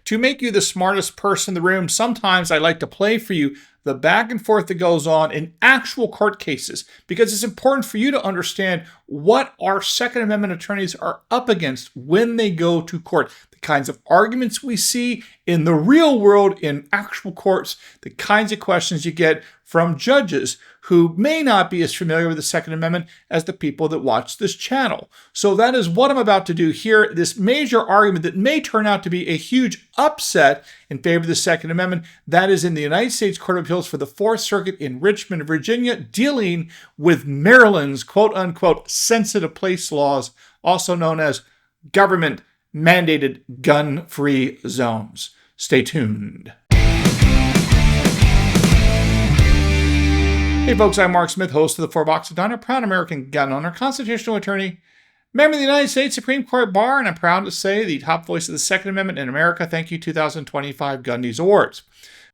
To make you the smartest person in the room, sometimes I like to play for you the back and forth that goes on in actual court cases, because it's important for you to understand what our Second Amendment attorneys are up against when they go to court. The kinds of arguments we see in the real world in actual courts, the kinds of questions you get from judges who may not be as familiar with the Second Amendment as the people that watch this channel. So that is what I'm about to do here, this major argument that may turn out to be a huge upset in favor of the Second Amendment. That is in the United States Court of Appeals for the Fourth Circuit in Richmond, Virginia, dealing with Maryland's quote-unquote sensitive place laws, also known as government-mandated gun-free zones. Stay tuned. Hey folks, I'm Mark Smith, host of the Four Boxes Diner, proud American gun owner, constitutional attorney, member of the United States Supreme Court Bar, and I'm proud to say the top voice of the Second Amendment in America. Thank you, 2025 Gundies Awards.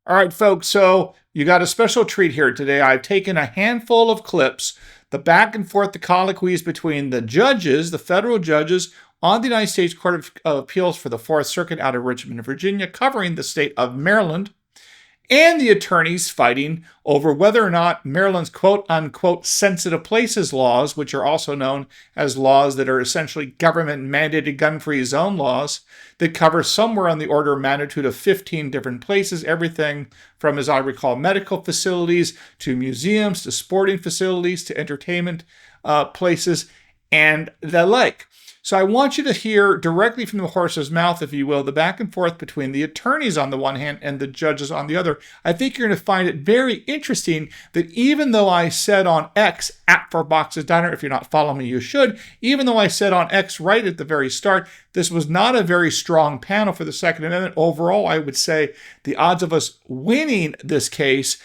All right, folks, so you got a special treat here today. I've taken a handful of clips, the back and forth, the colloquies between the judges, the federal judges on the United States Court of Appeals for the Fourth Circuit out of Richmond, Virginia, covering the state of Maryland, and the attorneys fighting over whether or not Maryland's quote-unquote sensitive places laws, which are also known as laws that are essentially government-mandated gun-free zone laws that cover somewhere on the order of magnitude of 15 different places, everything from, as I recall, medical facilities to museums to sporting facilities to entertainment places and the like. So I want you to hear directly from the horse's mouth, if you will, the back and forth between the attorneys on the one hand and the judges on the other. I think you're going to find it very interesting that even though I said on X, at Four Boxes Diner, if you're not following me, you should, even though I said on X right at the very start, this was not a very strong panel for the Second Amendment. Overall, I would say the odds of us winning this case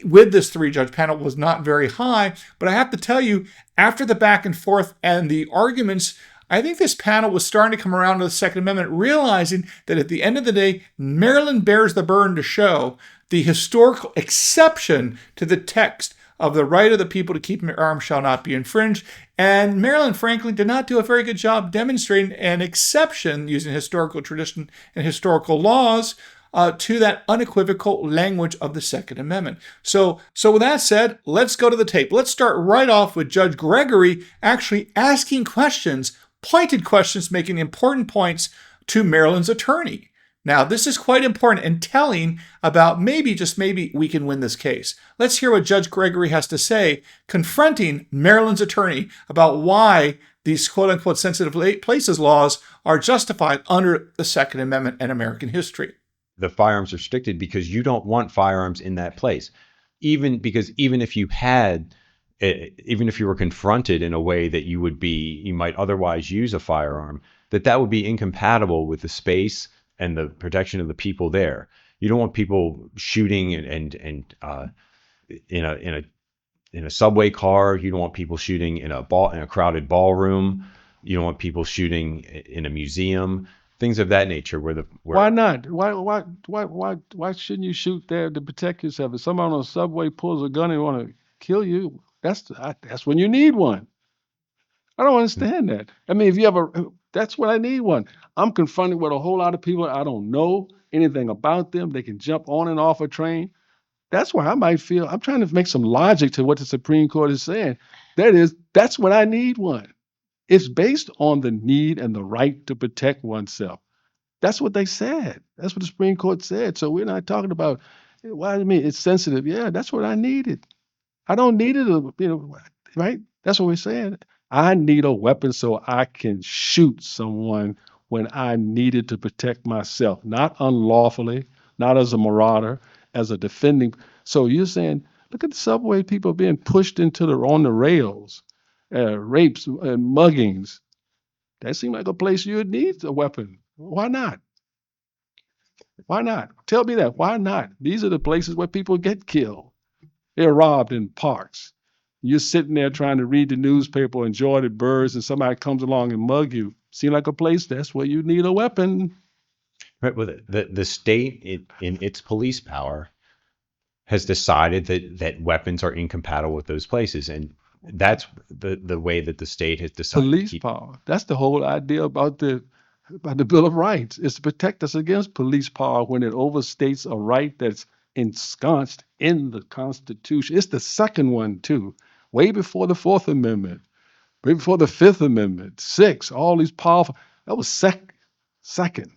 with this three-judge panel was not very high. But I have to tell you, after the back and forth and the arguments, I think this panel was starting to come around to the Second Amendment, realizing that at the end of the day, Maryland bears the burden to show the historical exception to the text of the right of the people to keep arms shall not be infringed. And Maryland, frankly, did not do a very good job demonstrating an exception using historical tradition and historical laws to that unequivocal language of the Second Amendment. So with that said, let's go to the tape. Let's start right off with Judge Gregory actually asking questions, pointed questions, making important points to Maryland's attorney. Now, this is quite important and telling about maybe, just maybe, we can win this case. Let's hear what Judge Gregory has to say, confronting Maryland's attorney about why these quote-unquote sensitive places laws are justified under the Second Amendment and American history. The firearms are restricted because you don't want firearms in that place. Even if you were confronted in a way that you might otherwise use a firearm, that would be incompatible with the space and the protection of the people there. You don't want people shooting and in a subway car. You don't want people shooting in a crowded ballroom. You don't want people shooting in a museum. Things of that nature. Why not? Why shouldn't you shoot there to protect yourself? If someone on a subway pulls a gun and want to kill you, that's when you need one. I don't understand that. I mean, that's when I need one. I'm confronted with a whole lot of people. I don't know anything about them. They can jump on and off a train. That's where I might feel. I'm trying to make some logic to what the Supreme Court is saying. That's when I need one. It's based on the need and the right to protect oneself. That's what they said. That's what the Supreme Court said. So we're not talking about, why do you mean it's sensitive? Yeah, that's what I needed. I don't need it, right? That's what we're saying. I need a weapon so I can shoot someone when I needed to protect myself, not unlawfully, not as a marauder, as a defending. So you're saying, look at the subway people being pushed on the rails. Rapes and muggings. That seems like a place you would need a weapon. Why not? Why not? Tell me that. Why not? These are the places where people get killed. They're robbed in parks. You're sitting there trying to read the newspaper, enjoy the birds, and somebody comes along and mug you. Seems like a place that's where you need a weapon. Right. Well, the state in its police power has decided that weapons are incompatible with those places, and that's the way that the state has decided. Police power. That's the whole idea about the by the Bill of Rights. It's to protect us against police power when it overstates a right that's ensconced in the Constitution. It's the second one, too, way before the Fourth Amendment, way before the Fifth Amendment, Sixth, all these powerful. That was second.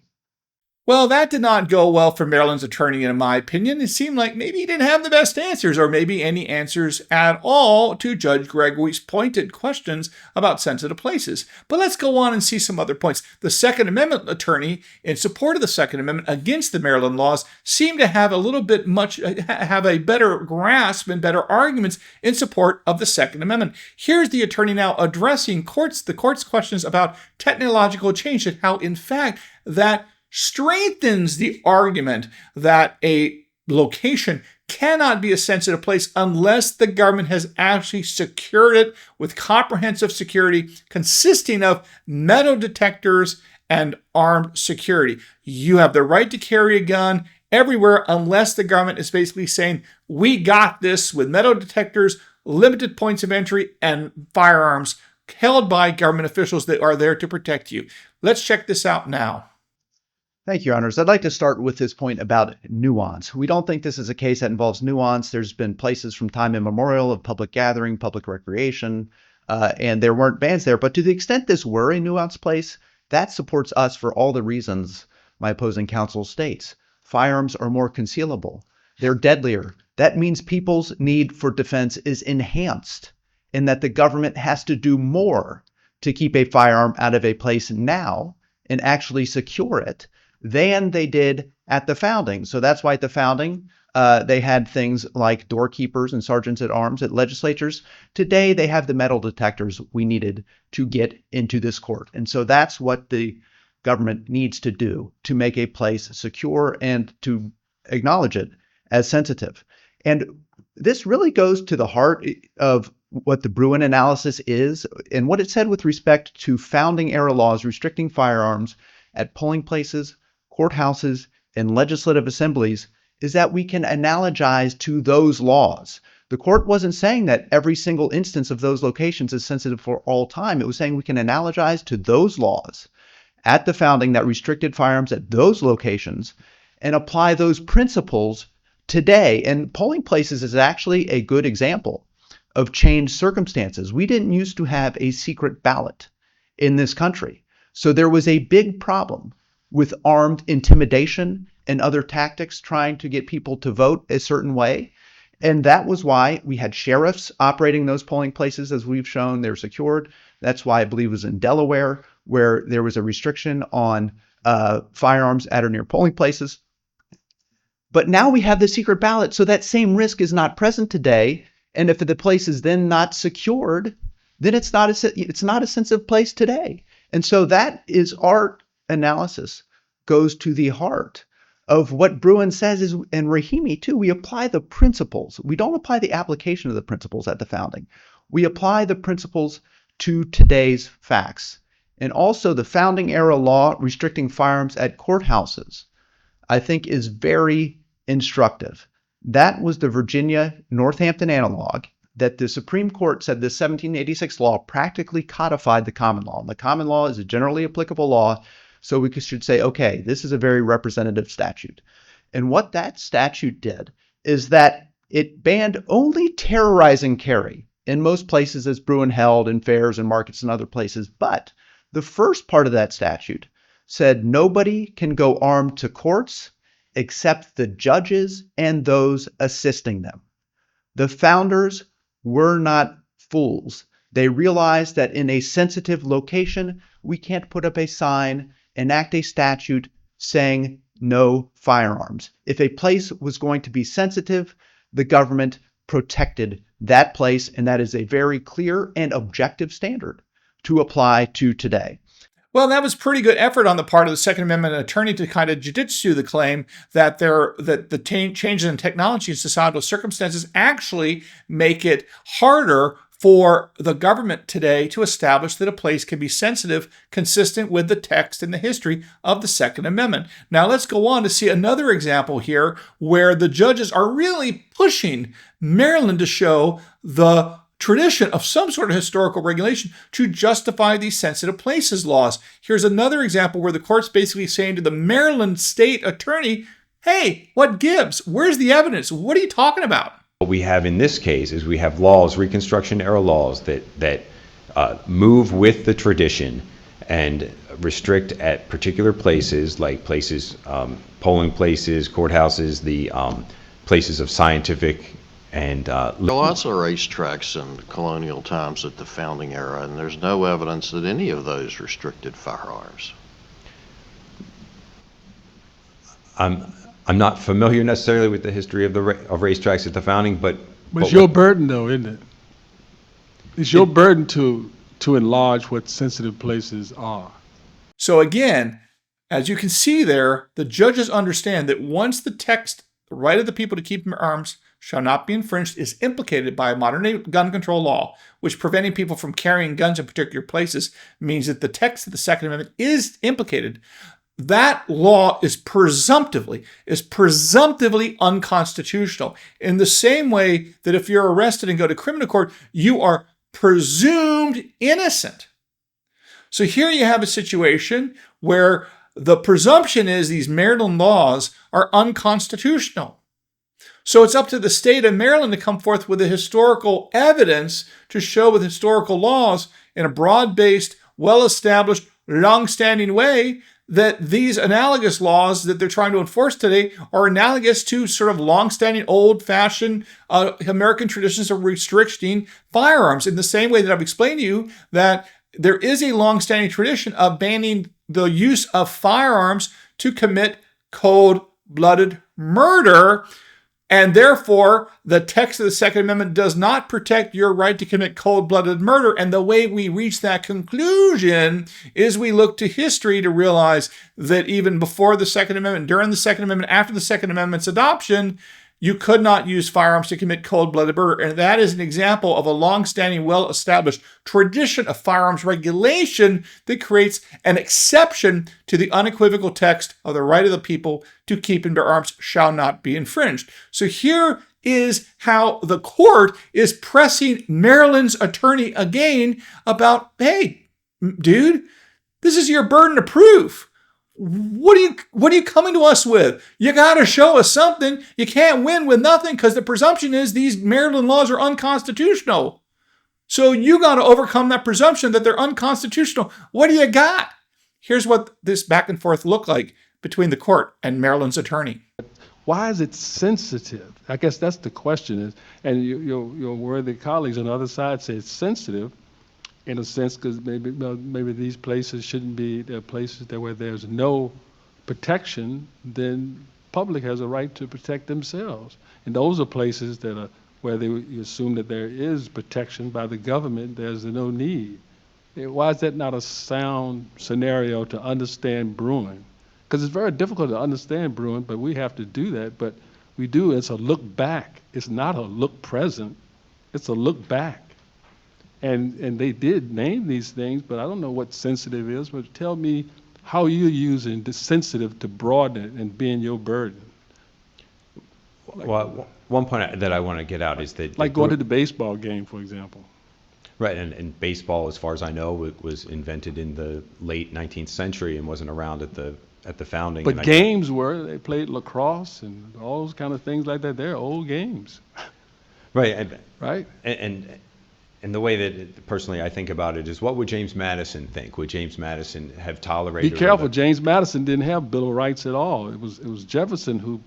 Well, that did not go well for Maryland's attorney, in my opinion. It seemed like maybe he didn't have the best answers, or maybe any answers at all, to Judge Gregory's pointed questions about sensitive places. But let's go on and see some other points. The Second Amendment attorney, in support of the Second Amendment against the Maryland laws, seemed to have have a better grasp and better arguments in support of the Second Amendment. Here's the attorney now addressing the court's questions about technological change and how, in fact, that strengthens the argument that a location cannot be a sensitive place unless the government has actually secured it with comprehensive security consisting of metal detectors and armed security. You have the right to carry a gun everywhere unless the government is basically saying, we got this with metal detectors, limited points of entry, and firearms held by government officials that are there to protect you. Let's check this out now. Thank you, Your Honors. I'd like to start with this point about nuance. We don't think this is a case that involves nuance. There's been places from time immemorial of public gathering, public recreation, and there weren't bans there. But to the extent this were a nuanced place, that supports us for all the reasons my opposing counsel states. Firearms are more concealable. They're deadlier. That means people's need for defense is enhanced in that the government has to do more to keep a firearm out of a place now and actually secure it than they did at the founding. So that's why at the founding, they had things like doorkeepers and sergeants at arms at legislatures. Today, they have the metal detectors we needed to get into this court. And so that's what the government needs to do to make a place secure and to acknowledge it as sensitive. And this really goes to the heart of what the Bruin analysis is and what it said with respect to founding era laws restricting firearms at polling places, courthouses, and legislative assemblies is that we can analogize to those laws. The court wasn't saying that every single instance of those locations is sensitive for all time. It was saying we can analogize to those laws at the founding that restricted firearms at those locations and apply those principles today. And polling places is actually a good example of changed circumstances. We didn't used to have a secret ballot in this country. So there was a big problem with armed intimidation and other tactics trying to get people to vote a certain way. And that was why we had sheriffs operating those polling places. As we've shown, they're secured. That's why I believe it was in Delaware, where there was a restriction on firearms at or near polling places. But now we have the secret ballot, so that same risk is not present today. And if the place is then not secured, then it's not a sensitive place today. And so that is our analysis goes to the heart of what Bruin says is, and Rahimi too, we apply the principles. We don't apply the application of the principles at the founding. We apply the principles to today's facts. And also the founding era law restricting firearms at courthouses, I think is very instructive. That was the Virginia Northampton analog that the Supreme Court said the 1786 law practically codified the common law. And the common law is a generally applicable law. So we should say, okay, this is a very representative statute. And what that statute did is that it banned only terrorizing carry in most places, as Bruin held, in fairs and markets and other places. But the first part of that statute said nobody can go armed to courts except the judges and those assisting them. The founders were not fools. They realized that in a sensitive location, we can't put up a sign, enact a statute saying no firearms. If a place was going to be sensitive, the government protected that place, and that is a very clear and objective standard to apply to today. Well, that was pretty good effort on the part of the Second Amendment attorney to kind of jujitsu the claim that the changes in technology and societal circumstances actually make it harder for the government today to establish that a place can be sensitive, consistent with the text and the history of the Second Amendment. Now let's go on to see another example here where the judges are really pushing Maryland to show the tradition of some sort of historical regulation to justify these sensitive places laws. Here's another example where the court's basically saying to the Maryland state attorney, hey, what gives? Where's the evidence? What are you talking about? What we have in this case is we have laws, Reconstruction era laws, that move with the tradition and restrict at particular places, like places, polling places, courthouses, the places of scientific and There were lots of racetracks in colonial times at the founding era, and there's no evidence that any of those restricted firearms. I'm not familiar necessarily with the history of of racetracks at the founding, but it's your burden, though, isn't it? It's your burden to enlarge what sensitive places are. So again, as you can see there, the judges understand that once the text, the right of the people to keep arms shall not be infringed, is implicated by a modern-day gun control law, which preventing people from carrying guns in particular places means that the text of the Second Amendment is implicated. That law is presumptively unconstitutional, in the same way that if you're arrested and go to criminal court, you are presumed innocent. So here you have a situation where the presumption is these Maryland laws are unconstitutional. So it's up to the state of Maryland to come forth with the historical evidence to show with historical laws in a broad-based, well-established, long-standing way that these analogous laws that they're trying to enforce today are analogous to sort of long-standing, old-fashioned American traditions of restricting firearms, in the same way that I've explained to you that there is a long-standing tradition of banning the use of firearms to commit cold-blooded murder. And therefore, the text of the Second Amendment does not protect your right to commit cold-blooded murder. And the way we reach that conclusion is we look to history to realize that even before the Second Amendment, during the Second Amendment, after the Second Amendment's adoption, you could not use firearms to commit cold-blooded murder. And that is an example of a long-standing, well-established tradition of firearms regulation that creates an exception to the unequivocal text of the right of the people to keep and bear arms shall not be infringed. So here is how the court is pressing Maryland's attorney again about, hey, dude, this is your burden of proof. What are you coming to us with? You got to show us something. You can't win with nothing, because the presumption is these Maryland laws are unconstitutional. So you got to overcome that presumption that they're unconstitutional. What do you got? Here's what this back and forth looked like between the court and Maryland's attorney. Why is it sensitive? I guess that's the question. Is, and your worthy colleagues on the other side say it's sensitive, in a sense, because maybe these places shouldn't be places where there's no protection. Then public has a right to protect themselves, and those are places that are where you assume that there is protection by the government. There's no need. Why is that not a sound scenario to understand Bruin? Because it's very difficult to understand Bruin, but we have to do that. But we do. It's a look back. It's not a look present. It's a look back. And they did name these things, but I don't know what sensitive is. But tell me how you're using the sensitive to broaden it and being your burden. Well, one point that I want to get out is that like going to the baseball game, for example. Right, and baseball, as far as I know, was invented in the late 19th century and wasn't around at the founding. But games were. They played lacrosse and all those kind of things like that. They're old games. Right. Right. And the way that personally I think about it is, what would James Madison think? Would James Madison have tolerated? Be careful. James Madison didn't have Bill of Rights at all. It was Jefferson who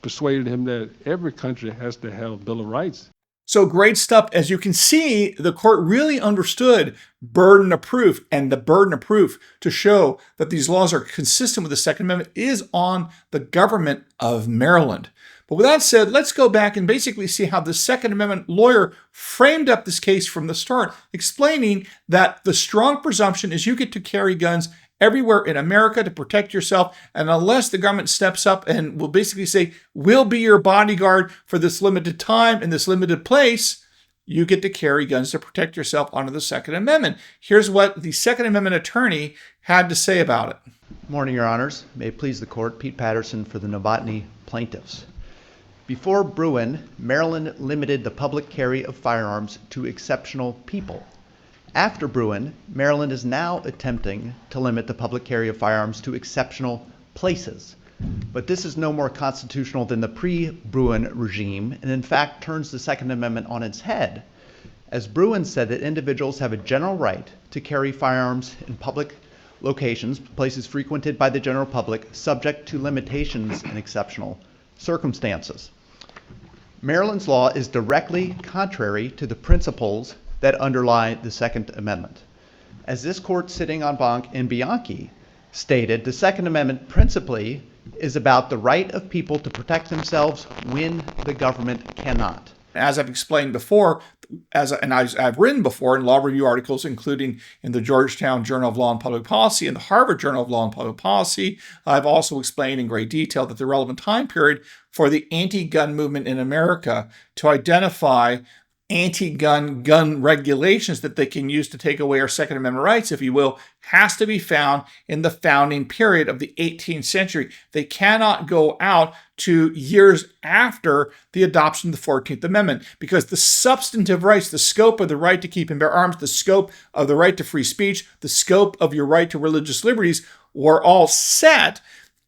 persuaded him that every country has to have a Bill of Rights. So great stuff. As you can see, the court really understood burden of proof, and the burden of proof to show that these laws are consistent with the Second Amendment is on the government of Maryland. But with that said, let's go back and basically see how the Second Amendment lawyer framed up this case from the start, explaining that the strong presumption is you get to carry guns everywhere in America to protect yourself, and unless the government steps up and will basically say, we'll be your bodyguard for this limited time in this limited place, you get to carry guns to protect yourself under the Second Amendment. Here's what the Second Amendment attorney had to say about it. Morning, Your Honors. May it please the court, Pete Patterson for the Novotny plaintiffs. Before Bruin, Maryland limited the public carry of firearms to exceptional people. After Bruin, Maryland is now attempting to limit the public carry of firearms to exceptional places. But this is no more constitutional than the pre-Bruin regime, and in fact turns the Second Amendment on its head, as Bruin said that individuals have a general right to carry firearms in public locations, places frequented by the general public, subject to limitations in exceptional circumstances. Maryland's law is directly contrary to the principles that underlie the Second Amendment. As this court sitting en banc in Bianchi stated, the Second Amendment principally is about the right of people to protect themselves when the government cannot. As I've explained before, I've written before in law review articles, including in the Georgetown Journal of Law and Public Policy and the Harvard Journal of Law and Public Policy, I've also explained in great detail that the relevant time period for the anti-gun movement in America to identify anti-gun gun regulations that they can use to take away our Second Amendment rights, if you will, has to be found in the founding period of the 18th century. They cannot go out to years after the adoption of the 14th Amendment, because the substantive rights, the scope of the right to keep and bear arms, the scope of the right to free speech, the scope of your right to religious liberties were all set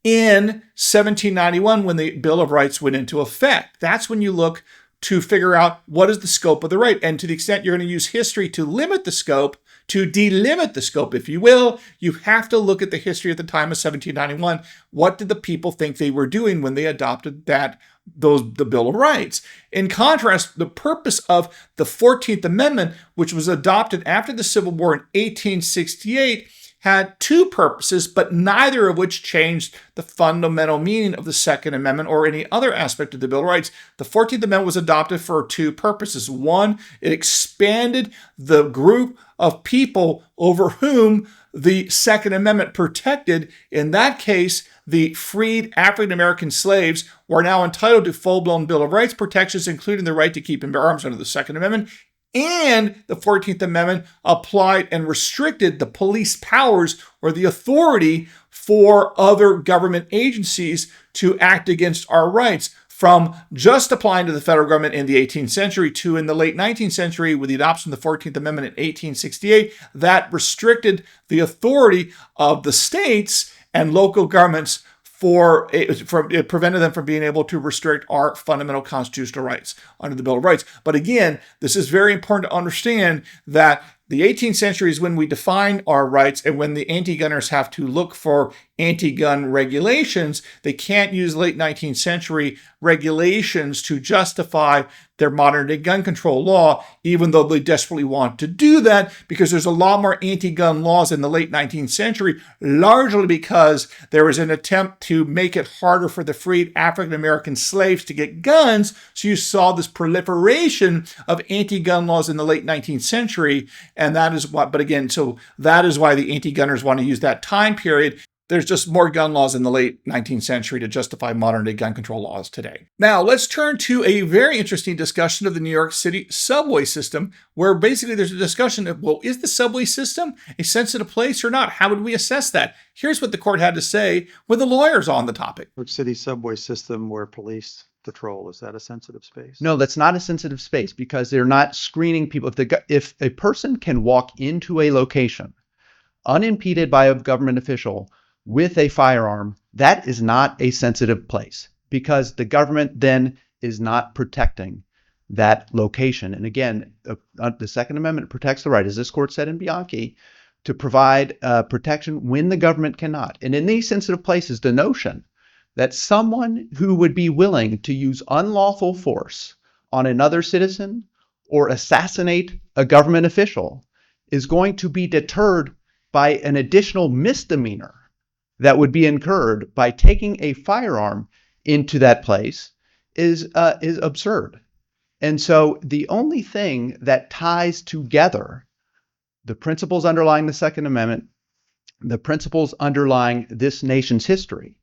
in 1791 when the Bill of Rights went into effect. That's when you look to figure out what is the scope of the right. And to the extent you're going to use history to limit the scope, to delimit the scope, if you will, you have to look at the history at the time of 1791. What did the people think they were doing when they adopted the Bill of Rights? In contrast, the purpose of the 14th Amendment, which was adopted after the Civil War in 1868, had two purposes, but neither of which changed the fundamental meaning of the Second Amendment or any other aspect of the Bill of Rights. The 14th Amendment was adopted for two purposes. One, it expanded the group of people over whom the Second Amendment protected. In that case, the freed African American slaves were now entitled to full-blown Bill of Rights protections, including the right to keep and bear arms under the Second Amendment. And the 14th Amendment applied and restricted the police powers or the authority for other government agencies to act against our rights, from just applying to the federal government in the 18th century to in the late 19th century with the adoption of the 14th Amendment in 1868, that restricted the authority of the states and local governments it prevented them from being able to restrict our fundamental constitutional rights under the Bill of Rights. But again, this is very important to understand that the 18th century is when we define our rights, and when the anti-gunners have to look for anti-gun regulations, they can't use late 19th century regulations to justify their modern-day gun control law, even though they desperately want to do that, because there's a lot more anti-gun laws in the late 19th century, largely because there was an attempt to make it harder for the freed African-American slaves to get guns. So you saw this proliferation of anti-gun laws in the late 19th century, and that is what, but again, so that is why the anti-gunners want to use that time period. There's just more gun laws in the late 19th century to justify modern-day gun control laws today. Now, let's turn to a very interesting discussion of the New York City subway system, where basically there's a discussion of, well, is the subway system a sensitive place or not? How would we assess that? Here's what the court had to say with the lawyers on the topic. New York City subway system where police patrol, is that a sensitive space? No, that's not a sensitive space, because they're not screening people. If a person can walk into a location unimpeded by a government official with a firearm, that is not a sensitive place, because the government then is not protecting that location. And again, the Second Amendment protects the right, as this court said in Bianchi, to provide protection when the government cannot. And in these sensitive places, the notion that someone who would be willing to use unlawful force on another citizen or assassinate a government official is going to be deterred by an additional misdemeanor that would be incurred by taking a firearm into that place is absurd. And so the only thing that ties together the principles underlying the Second Amendment, the principles underlying this nation's history,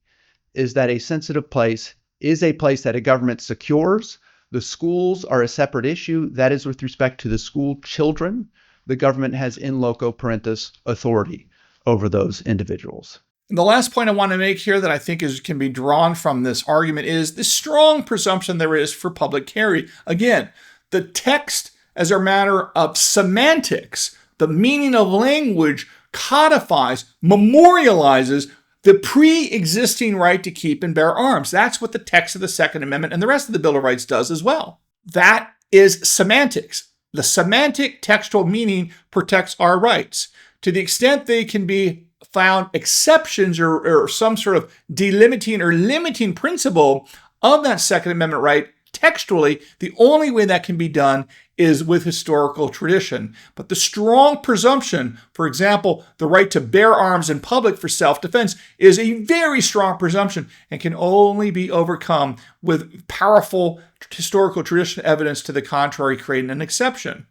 is that a sensitive place is a place that a government secures. The schools are a separate issue. That is with respect to the school children. The government has in loco parentis authority over those individuals. And the last point I want to make here that I think can be drawn from this argument is the strong presumption there is for public carry. Again, the text as a matter of semantics, the meaning of language codifies, memorializes the pre-existing right to keep and bear arms. That's what the text of the Second Amendment and the rest of the Bill of Rights does as well. That is semantics. The semantic textual meaning protects our rights. To the extent they can be found exceptions or some sort of delimiting or limiting principle of that Second Amendment right, textually, the only way that can be done is with historical tradition. But the strong presumption, for example, the right to bear arms in public for self-defense, is a very strong presumption and can only be overcome with powerful historical tradition evidence to the contrary, creating an exception.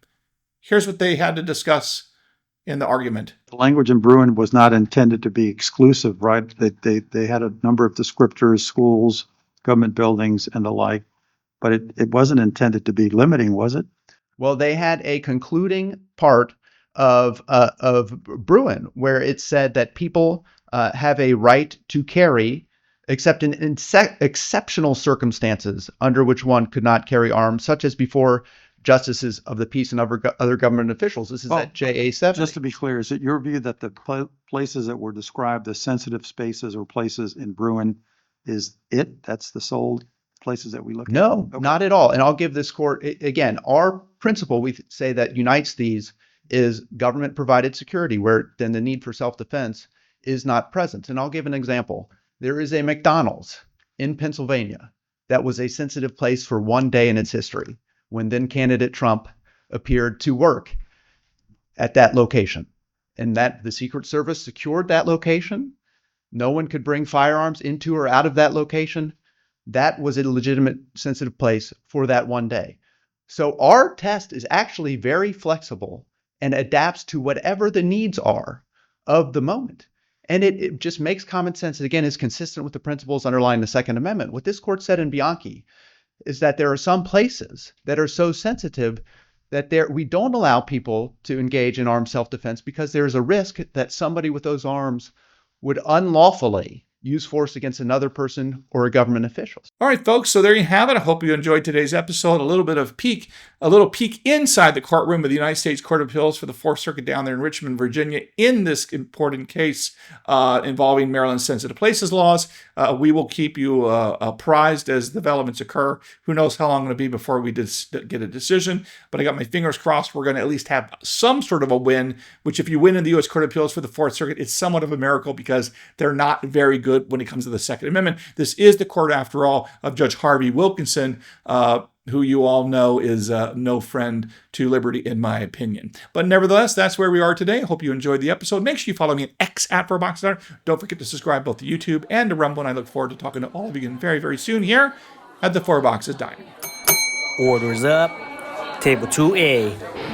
Here's what they had to discuss in the argument. The language in Bruin was not intended to be exclusive, right? They had a number of descriptors, schools, government buildings, and the like, but it wasn't intended to be limiting, was it? Well, they had a concluding part of Bruin where it said that people have a right to carry, except in exceptional circumstances under which one could not carry arms, such as before justices of the peace and other government officials. This is at JA 70. Just to be clear, is it your view that the places that were described as sensitive spaces or places in Bruin that's the sole places that we look at? No, Okay. not at all. And I'll give this court, again, our principle, we say that unites these is government provided security, where then the need for self-defense is not present. And I'll give an example. There is a McDonald's in Pennsylvania that was a sensitive place for one day in its history, when then candidate Trump appeared to work at that location. And that the Secret Service secured that location. No one could bring firearms into or out of that location. That was a legitimate sensitive place for that one day. So our test is actually very flexible and adapts to whatever the needs are of the moment. And it just makes common sense. And again, is consistent with the principles underlying the Second Amendment. What this court said in Bianchi is that there are some places that are so sensitive that we don't allow people to engage in armed self-defense because there is a risk that somebody with those arms would unlawfully use force against another person or a government official. All right, folks, so there you have it. I hope you enjoyed today's episode. A little peek inside the courtroom of the United States Court of Appeals for the Fourth Circuit down there in Richmond, Virginia, in this important case involving Maryland's sensitive places laws. We will keep you apprised as developments occur. Who knows how long it'll be before we get a decision, but I got my fingers crossed we're going to at least have some sort of a win, which if you win in the U.S. Court of Appeals for the Fourth Circuit, it's somewhat of a miracle because they're not very good when it comes to the Second Amendment. This is the court, after all, of Judge Harvey Wilkinson, who you all know is no friend to liberty, in my opinion. But nevertheless, that's where we are today. I hope you enjoyed the episode. Make sure you follow me on X at @4boxdiner. Don't forget to subscribe both to YouTube and to Rumble, and I look forward to talking to all of you again very, very soon here at the Four Boxes Diner. Orders up. Table 2A.